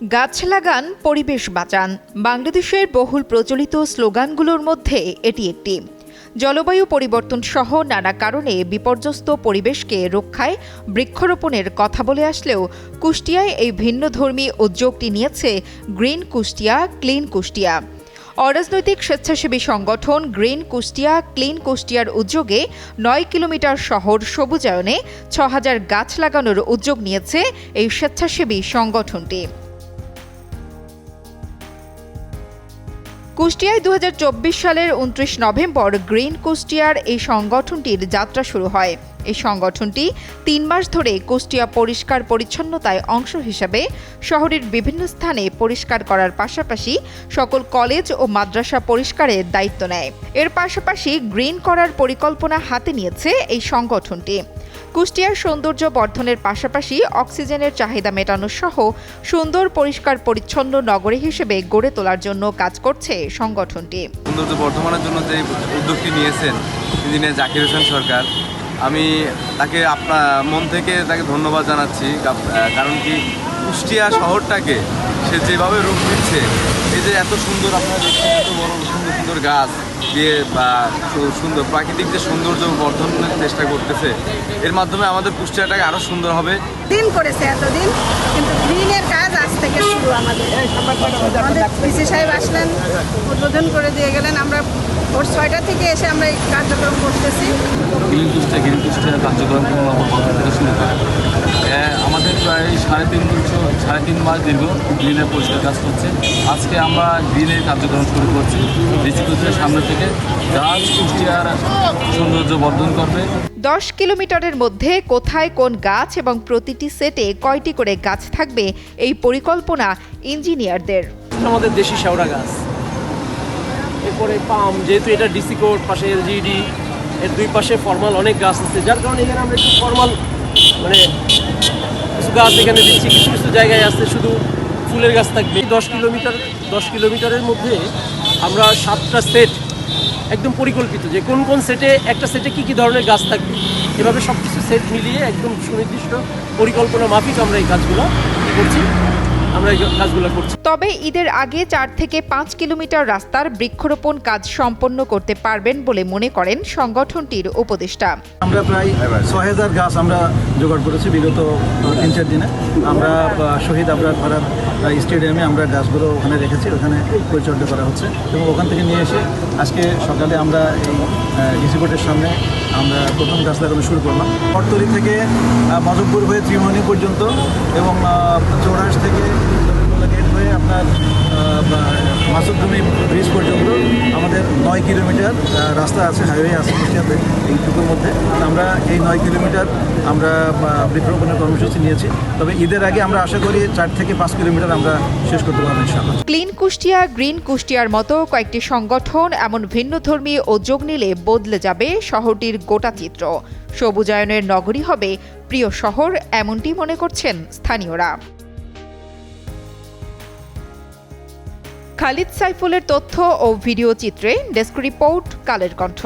গাছ লাগান, পরিবেশ বাঁচান বাংলাদেশের বহুল প্রচলিত স্লোগানগুলোর মধ্যে এটি একটি। জলবায়ু পরিবর্তন সহ নানা কারণে বিপর্যস্ত পরিবেশকে রক্ষায় বৃক্ষরোপণের কথা বলে আসলেও কুষ্টিয়ায় এই ভিন্নধর্মী উদ্যোগটি নিয়েছে গ্রিন কুষ্টিয়া, ক্লিন কুষ্টিয়া। অরাজনৈতিক স্বেচ্ছাসেবী সংগঠন গ্রিন কুষ্টিয়া, ক্লিন কুষ্টিয়ার উদ্যোগে ৯ কিলোমিটার শহর সবুজায়নে ৬,০০০ গাছ লাগানোর উদ্যোগ নিয়েছে এই স্বেচ্ছাসেবী সংগঠনটি। কুষ্টিয়ায় ২০২৪ সালের ২৯ নভেম্বর গ্রিন কুষ্টিয়ার এই সংগঠনটির যাত্রা শুরু হয়। এই সংগঠনটি ৩ মাস ধরে কুষ্টিয়া পরিষ্কার পরিচ্ছন্নতায় অংশ হিসাবে শহরের বিভিন্ন স্থানে পরিষ্কার করার পাশাপাশি সকল কলেজ ও মাদ্রাসা পরিষ্কারের দায়িত্ব নেয়। এর পাশাপাশি গ্রিন করার পরিকল্পনা হাতে নিয়েছে এই সংগঠনটি। কুষ্টিয়ার সৌন্দর্য বর্ধনের পাশাপাশি অক্সিজেনের চাহিদা মেটানো সহ সুন্দর পরিষ্কার পরিচ্ছন্ন নগরী হিসেবে গড়ে তোলার জন্য কাজ করছে সংগঠনটি। সৌন্দর্য বর্ধমানের জন্য যে উদ্যোগটি নিয়েছেন ইঞ্জিনিয়ার জাকির হোসেন সরকার, আমি তাকে আপনার মন থেকে তাকে ধন্যবাদ জানাচ্ছি। কারণ কি কুষ্টিয়া শহরটাকে সে যেভাবে রূপ দিচ্ছে, এই যে এত সুন্দর আপনারা দেখছেন, এত বড় সুন্দর সুন্দর গাছ দিয়ে বা সুন্দর প্রাকৃতিক যে সৌন্দর্য বর্ধনের চেষ্টা করতেছে, এর মাধ্যমে আমাদের কুষ্টিয়াটাকে আরও সুন্দর হবে। দিন করেছে এতদিন, কিন্তু গ্রিনের কাজ আজ থেকে শুরু। আমাদের পিসি সাহেব আসলেন, উদ্বোধন করে দিয়ে গেলেন। আমরা ভোর ৬টা থেকে এসে আমরা এই কার্যক্রম করতেছি। গ্রিন কুষ্টিয়া কার্যক্রম থেকে শুরু করে আমাদের প্রায় সাড়ে তিন মাস দীর্ঘ গ্রিনের পরিষ্কার কাজ করছে। আজকে আমরা গ্রিনের কার্যক্রম শুরু করছি। ডিসি কুষ্টিয়ার সামনে থেকে গাছ কুষ্টিয়ার সৌন্দর্য বর্ধন করবে। ১০ কিলোমিটারের মধ্যে কোথায় কোন গাছ এবং প্রতিটি সেটে কয়টি করে গাছ থাকবে, এই পরিকল্পনা ইঞ্জিনিয়ারদের। আমাদের দেশি শেওড়া গাছ, এরপরে পাম, যেহেতু এটা ডিসি কোড, পাশে এলজিডি, এর দুই পাশে ফর্মাল অনেক গাছ আছে, যার কারণে এখানে আমরা একটু ফর্মাল কিছু গাছ এখানে দিচ্ছি। কিছু কিছু জায়গায় আছে শুধু ফুলের গাছ থাকবে। 10 কিলোমিটারের মধ্যে আমরা 7টা সেট একদম পরিকল্পিত, যে কোন কোন সেটে, একটা সেটে কি ধরনের গাছ থাকবে, এভাবে সব কিছু সেট মিলিয়ে একদম সুনির্দিষ্ট পরিকল্পনা মাফিক আমরা এই কাজগুলো করছি। তবে ঈদের আগে ৪ থেকে ৫ কিলোমিটার রাস্তার বৃক্ষরোপণ কাজ সম্পন্ন করতে পারবেন বলে মনে করেন সংগঠনটির উপদেষ্টা। আমরা প্রায় ৬,০০০ গাছ আমরা জোগাড় করেছি বিগত ৩-৪ দিনে। আমরা শহীদ আবরার পাড়ার স্টেডিয়ামে আমরা গাছগুলো ওখানে রেখেছি, ওখানে পরিচর্যা করা হচ্ছে এবং ওখান থেকে নিয়ে এসে আজকে সকালে আমরা এই ডিসি কোর্টের সামনে আমরা প্রথম গাছ লাগানো শুরু করলাম। পটতলি থেকে মজফপুর হয়ে ত্রিমোহনী পর্যন্ত এবং চৌরাশ থেকে গেট হয়ে আপনার মাসুদজমি ব্রিজ পর্যন্ত আমাদের ৯ কিলোমিটার রাস্তা আছে, হাইওয়ে আছে কুষ্টিয়াতে। এইটুকুর মধ্যে আমরা এই ৯ কিলোমিটার আমরা বৃক্ষরোপণের কর্মসূচি নিয়েছি। তবে ঈদের আগে আমরা আশা করি ৪ থেকে ৫ কিলোমিটার আমরা শেষ করতে পারবো ইনশাআল্লাহ। ক্লিন কুষ্টিয়া, গ্রিন কুষ্টিয়ার মতো কয়েকটি সংগঠন এমন ভিন্নধর্মী উদ্যোগ নিলে বদলে যাবে শহরটির গোটা চিত্র। সবুজায়নের নগরী হবে প্রিয় শহর, এমনটি মনে করছেন স্থানীয়রা। খালিদ সাইফুলের তথ্য ও ভিডিও চিত্রে ডেস্ক রিপোর্ট, কালের কণ্ঠ।